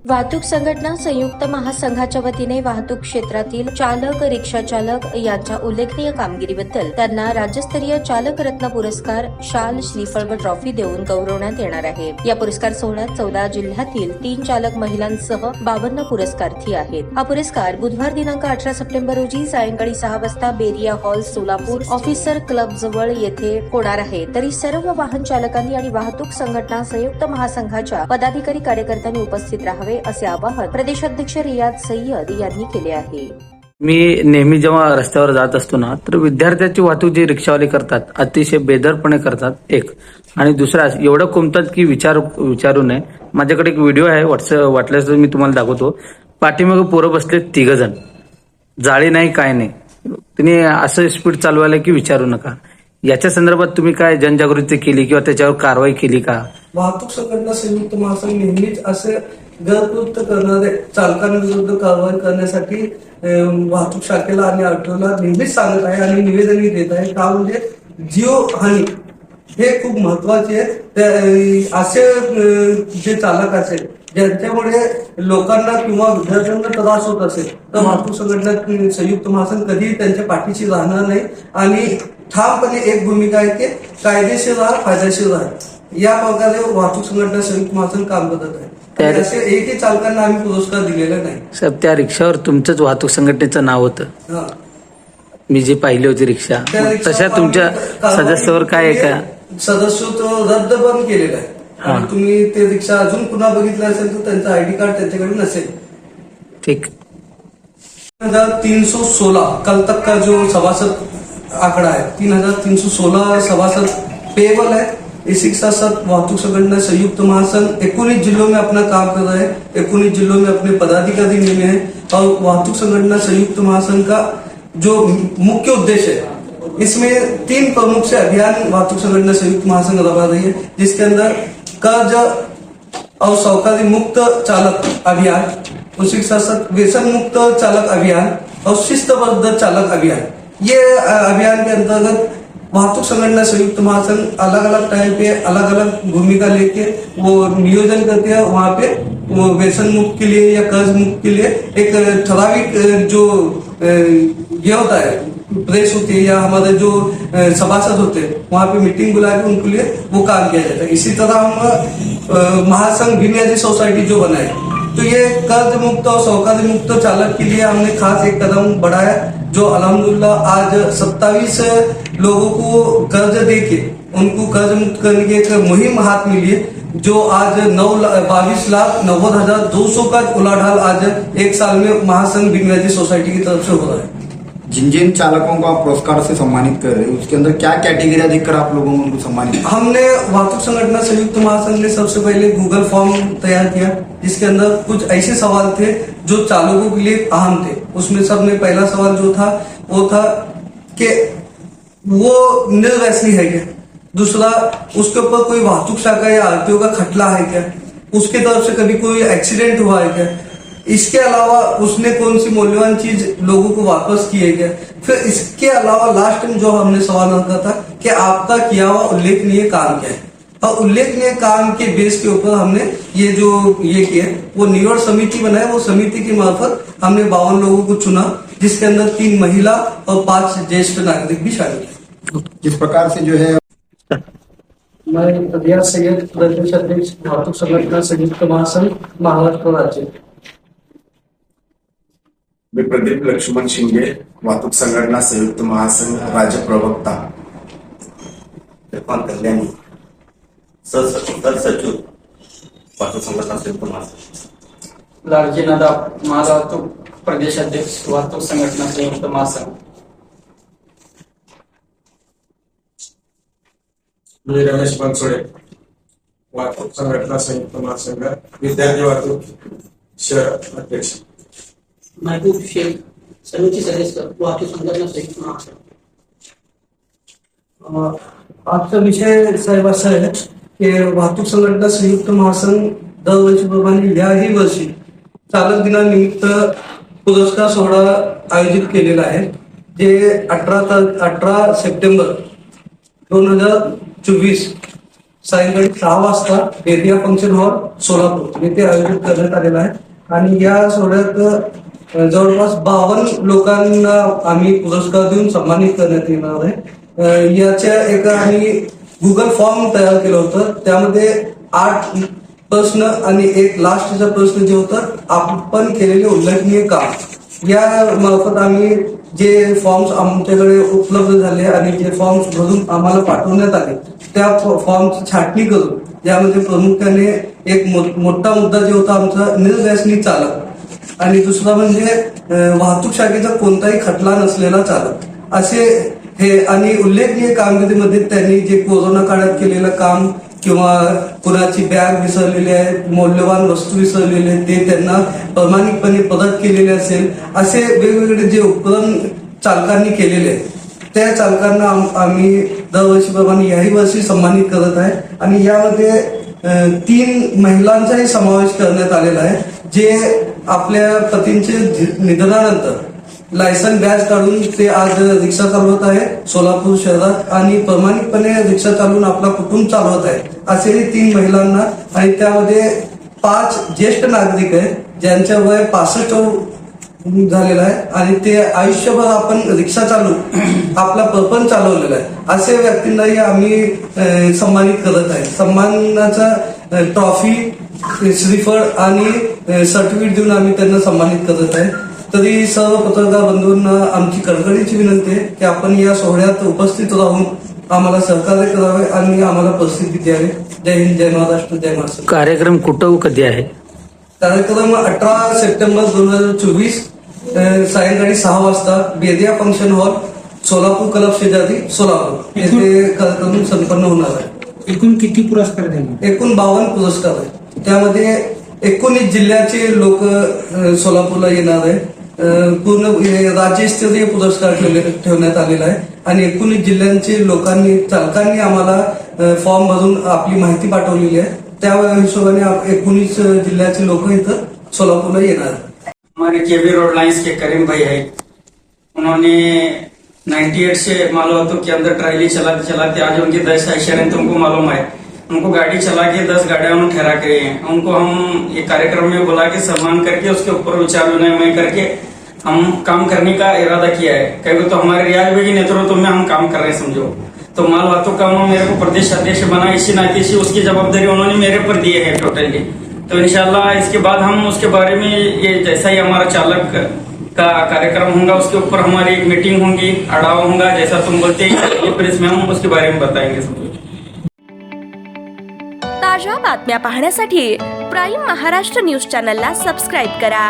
वाहतूक संघटना संयुक्त महासंघाच्या वतीने वाहतूक क्षेत्रातील चालक, रिक्षा चालक यांच्या उल्लेखनीय कामगिरीबद्दल त्यांना राज्यस्तरीय चालक रत्न पुरस्कार, शाल, श्रीफळ व ट्रॉफी देऊन गौरवण्यात येणार आहे। या पुरस्कार सोहळ्यात 14 जिल्ह्यातील 3 चालक महिलांसह 52 पुरस्कारार्थी आहेत। हा पुरस्कार बुधवार दिनांक 18 सप्टेंबर रोजी सायंकाळी 6 वाजता बेरिया हॉल, सोलापूर ऑफिसर क्लब जवळ येथे होणार आहे। तरी सर्व वाहन चालकांनी आणि वाहतूक संघटना संयुक्त महासंघाच्या पदाधिकारी कार्यकर्त्यांनी उपस्थित राहावे असे आवाहन प्रदेशाध्यक्ष रियाज सय्यद यांनी केले आहे। मी नेहमी जेव्हा रस्त्यावर जात असतो ना, तर विद्यार्थ्याची वाहतूक जी रिक्षावाले करतात अतिशय बेदरपणे करतात, एक आणि दुसरा एवढं कोंबतात की विचारू नये। माझ्याकडे एक व्हिडिओ आहे, वाटल्यास मी तुम्हाला दाखवतो। पाठीमागे पोरं बसले 3 जण, जाळी नाही काय नाही, तिने असं स्पीड चालवायला की विचारू नका। याच्या संदर्भात तुम्ही काय जनजागृती केली किंवा त्याच्यावर कारवाई केली का? वाहतूक संघटना संयुक्त महासंघ नेहमीच असे गैरकृत्य करणारे चालकांविरुद्ध कारवाई करण्यासाठी वाहतूक शाखेला आणि आरटीओला नेहमीच सांगत आहे आणि निवेदनही देत आहे। का म्हणजे जीव हानी हे खूप महत्वाचे आहे। असे जे चालक असेल ज्यांच्यामुळे लोकांना किंवा विद्यार्थ्यांना त्रास होत असेल तर वाहतूक संघटना संयुक्त महासंघ कधीही त्यांच्या पाठीशी राहणार नाही आणि ठामपणे एक भूमिका आहे की कायदेशीर राहा, फायदेशीर राहा, या प्रकारे वाहतूक संघटना संयुक्त महासंघ काम करत आहे। असे एकही चालकांना आम्ही पुरस्कार दिलेला नाही। साहेब, त्या रिक्षावर तुमचंच वाहतूक संघटनेचं नाव होतं, मी जे पाहिली होती रिक्षा, तशा तुमच्या सदस्यावर काय आहे का? सदस्यत्व रद्द पण केलेलं आहे आणि तुम्ही ते रिक्षा अजून पुन्हा बघितलं असेल तर त्यांचं आयडी कार्ड त्यांच्याकडे नसेल। ठीक। 3316 कल तक का जो सभासद आंकड़ा है, 3316 सभासद पेएबल है। इसी के साथ साथ वाहतूक संघटना संयुक्त महासंघ 19 जिलों में अपना काम कर रहे हैं, 19 जिलों में अपने पदाधिकारी नियमे हैं और वाहतूक संघटना संयुक्त महासंघ का जो मुख्य उद्देश्य है, इसमें 3 प्रमुख से अभियान वाहतूक संघटना संयुक्त महासंघ चला रही है, जिसके अंदर कर्ज और सहकारी मुक्त चालक अभियान, उसी के साथ साथ व्यसन मुक्त चालक अभियान और शिस्तबद्ध चालक अभियान। ये अभियान के अंतर्गत वाहतूक संघटना संयुक्त महासंघ अलग अलग टाइम पे अलग अलग भूमिका लेके वो नियोजन करते हैं। वहाँ पे वो व्यसन मुक्त के लिए या कर्ज मुक्त के लिए एक ठराविक जो ये होता है, प्रेस होती है या हमारे जो सभासद होते हैं, वहाँ पे मीटिंग बुला के उनके लिए वो काम किया जाता है। इसी तरह हम महासंघ बुनियादी सोसाइटी जो बनाए, तो ये कर्ज मुक्त और सहकारी मुक्त चालक के लिए हमने खास एक कदम बढ़ाया, जो अल्हम्दुलिल्लाह आज 27 लोगों को कर्ज देके उनको कर्ज मुक्त करने की एक मुहिम हाथ मिली है, जो आज 22,90,200 का उलाढाल आज एक साल में महासंघ बुनियादी सोसाइटी की तरफ से हो रहा है। जिन जिन चालकों को आप पुरस्कार से सम्मानित कर रहे हैं, उसके अंदर क्या कैटेगरिया देखकर आप लोगों ने उनको सम्मानित? हमने वाहतूक संघटना संयुक्त महासंघ ने सबसे पहले गूगल फॉर्म तैयार किया, जिसके अंदर कुछ ऐसे सवाल थे जो चालकों के लिए अहम थे। उसमें सबने पहला सवाल जो था वो था कि वो निर्व्यसनी है क्या, दूसरा उसके ऊपर कोई वाहतूक शाखा या आरटीओ का खटला है क्या, उसके तरफ से कभी कोई एक्सीडेंट हुआ है क्या, इसके अलावा उसने कौन सी मूल्यवान चीज लोगों को वापस की है क्या। फिर इसके अलावा लास्ट में जो हमने सवाल रखा था कि आपका किया हुआ उल्लेखनीय काम क्या है, और उल्लेखनीय काम के बेस के ऊपर हमने ये जो ये किया, वो निवड़ समिति बनाए। वो समिति की मार्फत हमने 52 लोगों को चुना, जिसके अंदर 3 महिला और 5 ज्येष्ठ नागरिक भी शामिल है। जिस प्रकार से जो है, मैं रियाज सैयद, प्रदेश अध्यक्ष वाहतूक संघटना संयुक्त महासंघ महाराष्ट्र राज्य। मी प्रदीप लक्ष्मण शिंदे, वाहतूक संघटना संयुक्त महासंघ राज्य प्रवक्ता। इरफान कल्याणी, सचिव वाहतूक संघटना संयुक्त महासंघ। लालजी नदाब, महावाहतूक प्रदेश अध्यक्ष वाहतूक संघटना संयुक्त महासंघ। मी रमेश बनसोडे, वाहतूक संघटना संयुक्त महासंघ विद्यार्थी वाहतूक शहर अध्यक्ष। महबूब शेख, समिति सदस्य वाहतूक संघटना संयुक्त महासंघ। आजचा विषय साहेब असा आहे की वाहतूक संघटना संयुक्त महासंघ दरवर्षीप्रमाणे याही वर्षी चालक दिनानिमित्त पुरस्कार सोहळा आयोजित केलेला आहे, जे 18 सप्टेंबर 2024 सायंकाळी 6 वाजता बेदिया फंक्शन हॉल सोलापूर येथे आयोजित करण्यात आलेला आहे. आणि या सोहळ्यात जवळपास 52 लोकांना आम्ही पुरस्कार देऊन सन्मानित करण्यात येणार आहे. याच्या एका आम्ही गुगल फॉर्म तयार केलं होतं. त्यामध्ये 8 प्रश्न आणि एक लास्टचा प्रश्न जे होतं, आपण केलेले उल्लेखनीय काम, या मार्फत आम्ही जे फॉर्म्स आमच्याकडे उपलब्ध झाले आणि जे फॉर्म्स भरून आम्हाला पाठवण्यात आले त्या फॉर्मची छाटणी करून यामध्ये प्रामुख्याने एक मोठा मुद्दा जे होता आमचा निर्व्यसनी चालक आणि दुसरा म्हणजे वाहतूक शाखेचा कोणताही खटला नसलेला चालक असे हे. आणि उल्लेखनीय कामगिरीमध्ये त्यांनी जे कोरोना काळात केलेलं काम किंवा कुणाची बॅग विसरलेली आहे, मौल्यवान वस्तू विसरलेली आहे, ते त्यांना प्रामाणिकपणे परत केलेले असेल, असे वेगवेगळे जे उपक्रम चालकांनी केलेले आहेत त्या चालकांना आम्ही दरवर्षीप्रमाणे याही वर्षी सन्मानित करत आहे. आणि यामध्ये 3 महिलांचाही समावेश करण्यात आलेला आहे, जे आपल्या पतींचे निधनानंतर लायसन बॅच काढून ते आज रिक्षा चालवत आहे सोलापूर शहरात आणि प्रामाणिकपणे रिक्षा चालवून आपला कुटुंब चालवत आहे. असेही 3 महिलांना आणि त्यामध्ये 5 ज्येष्ठ नागरिक आहेत ज्यांच्या वय 65 झालेला आहे आणि ते आयुष्यभर आपण रिक्षा चालवून आपला प्रपंच चालवलेला आहे. असे व्यक्तींनाही आम्ही सन्मानित करत आहे. सन्मानाचा ट्रॉफी, श्रीफळ आणि सर्टिफिकेट देऊन आम्ही त्यांना सन्मानित करत आहे. तरी सर्व पत्रकार बंधूंना आमची कळकळीची विनंती आहे की आपण या सोहळ्यात उपस्थित राहून आम्हाला सहकार्य करावे आणि आम्हाला प्रसिद्धी द्यावी. जय हिंद, जय महाराष्ट्र, जय महाराष्ट्र. कार्यक्रम कुठं कधी आहे? कार्यक्रम 18 सप्टेंबर 2024 सायंकाळी 6 वाजता बेदिया फंक्शन हॉल सोलापूर क्लब शेजारी सोलापूर येथे कार्यक्रम संपन्न होणार आहे. एकूण किती पुरस्कार देणार? एकूण 52 पुरस्कार आहेत. त्यामध्ये 19 जिल्ह्याचे लोक सोलापूरला येणार आहे. पूर्ण राज्यस्तरीय पुरस्कार ठेवण्यात आलेला आहे आणि 19 जिल्ह्यांचे चालकांनी आम्हाला फॉर्म भरून आपली माहिती पाठवलेली आहे. त्या हिशोबाने 19 जिल्ह्याचे लोक इथं सोलापूरला येणार आहेत. हमारे केबी रोड लाइन्स के करीम भाई है, उन्होंने 98 से मालूम के अंदर ट्रायली चलाते चलाते आज उनकी 10 एक्सीडेंट तुमको मालूम है. उनको गाड़ी चला के 10 गाड़ियां उन्होंने ठहरा के हैं. उनको हम एक कार्यक्रम में बुला के सम्मान करके उसके ऊपर विचार विनिमय करके हम काम करने का इरादा किया है. कभी तो हमारे रियाज भाई के नेतृत्व में हम काम कर रहे हैं समझो. तो माल वाहतूक का उन्होंने मेरे को प्रदेश अध्यक्ष बना, इसी नाते से उसकी जवाबदारी उन्होंने मेरे पर दी है टोटली. तो इंशाल्लाह इसके बाद हम उसके बारे में ये जैसा ही हमारा चालक का कार्यक्रम होगा उसके ऊपर हमारी एक मीटिंग होगी, अड़ाव होगा, जैसा तुम बोलते हैं प्रेस में हम उसके बारे में बताएंगे समझो. ताज्या बातम्या पाहण्यासाठी प्राईम महाराष्ट्र न्यूज चॅनलला सबस्क्राईब करा.